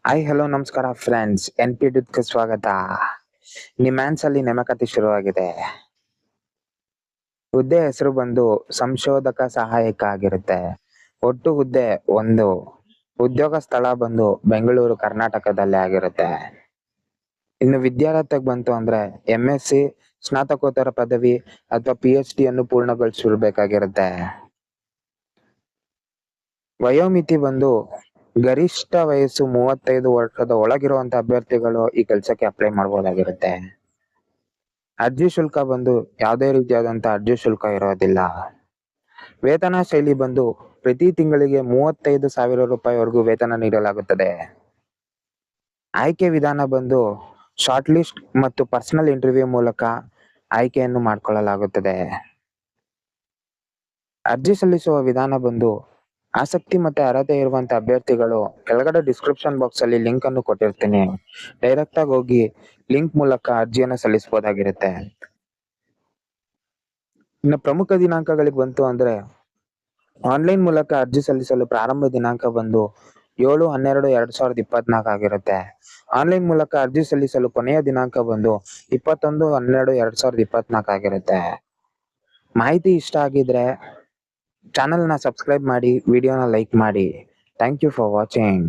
Hi hello ನಮಸ್ಕಾರ friends, NP ಸ್ವಾಗತ. ನಿಮ್ಯಾನ್ಸ್ ಅಲ್ಲಿ ನೇಮಕಾತಿ ಶುರುವಾಗಿದೆ. ಹುದ್ದೆ ಹೆಸರು ಬಂದು ಸಂಶೋಧಕ ಸಹಾಯಕ ಆಗಿರುತ್ತೆ. ಒಟ್ಟು ಹುದ್ದೆ 1. ಉದ್ಯೋಗ ಸ್ಥಳ ಬಂದು ಬೆಂಗಳೂರು, ಕರ್ನಾಟಕದಲ್ಲೇ ಆಗಿರುತ್ತೆ. ಇನ್ನು ವಿದ್ಯಾರ್ಥಿಗೆ ಬಂತು ಅಂದ್ರೆ MSc, ಸ್ನಾತಕೋತ್ತರ ಪದವಿ ಅಥವಾ PhD ಅನ್ನು ಪೂರ್ಣಗೊಳಿಸಿರ್ಬೇಕಾಗಿರುತ್ತೆ. ವಯೋಮಿತಿ ಬಂದು ಗರಿಷ್ಠ ವಯಸ್ಸು 35 ವರ್ಷದ ಒಳಗಿರುವಂತ ಅಭ್ಯರ್ಥಿಗಳು ಈ ಕೆಲಸಕ್ಕೆ ಅಪ್ಲೈ ಮಾಡಬಹುದಾಗಿರುತ್ತೆ. ಅರ್ಜಿ ಶುಲ್ಕ ಬಂದು ಯಾವುದೇ ರೀತಿಯಾದಂತ ಅರ್ಜಿ ಶುಲ್ಕ ಇರೋದಿಲ್ಲ. ವೇತನ ಶೈಲಿ ಬಂದು ಪ್ರತಿ ತಿಂಗಳಿಗೆ 35,000 ರೂಪಾಯಿವರೆಗೂ ವೇತನ ನೀಡಲಾಗುತ್ತದೆ. ಆಯ್ಕೆ ವಿಧಾನ ಬಂದು ಶಾರ್ಟ್ ಲಿಸ್ಟ್ ಮತ್ತು ಪರ್ಸನಲ್ ಇಂಟರ್ವ್ಯೂ ಮೂಲಕ ಆಯ್ಕೆಯನ್ನು ಮಾಡಿಕೊಳ್ಳಲಾಗುತ್ತದೆ. ಅರ್ಜಿ ಸಲ್ಲಿಸುವ ವಿಧಾನ ಬಂದು ಆಸಕ್ತಿ ಮತ್ತೆ ಅರ್ಹತೆ ಇರುವಂತ ಅಭ್ಯರ್ಥಿಗಳು ಕೆಳಗಡೆ ಡಿಸ್ಕ್ರಿಪ್ಷನ್ ಬಾಕ್ಸ್ ಅಲ್ಲಿ ಲಿಂಕ್ ಅನ್ನು ಕೊಟ್ಟಿರ್ತೀನಿ. ಡೈರೆಕ್ಟ್ ಆಗಿ ಹೋಗಿ ಲಿಂಕ್ ಮೂಲಕ ಅರ್ಜಿಯನ್ನು ಸಲ್ಲಿಸಬಹುದಾಗಿರುತ್ತೆ. ಇನ್ನು ಪ್ರಮುಖ ದಿನಾಂಕಗಳಿಗೆ ಬಂತು ಅಂದ್ರೆ ಆನ್ಲೈನ್ ಮೂಲಕ ಅರ್ಜಿ ಸಲ್ಲಿಸಲು ಪ್ರಾರಂಭ ದಿನಾಂಕ ಬಂದು 7/12/2024 ಆಗಿರುತ್ತೆ. ಆನ್ಲೈನ್ ಮೂಲಕ ಅರ್ಜಿ ಸಲ್ಲಿಸಲು ಕೊನೆಯ ದಿನಾಂಕ ಬಂದು 21/12/2024 ಆಗಿರುತ್ತೆ. ಮಾಹಿತಿ ಇಷ್ಟ ಆಗಿದ್ರೆ ಚಾನೆಲ್ನ ಸಬ್ಸ್ಕ್ರೈಬ್ ಮಾಡಿ, ವಿಡಿಯೋನ ಲೈಕ್ ಮಾಡಿ. Thank you for watching.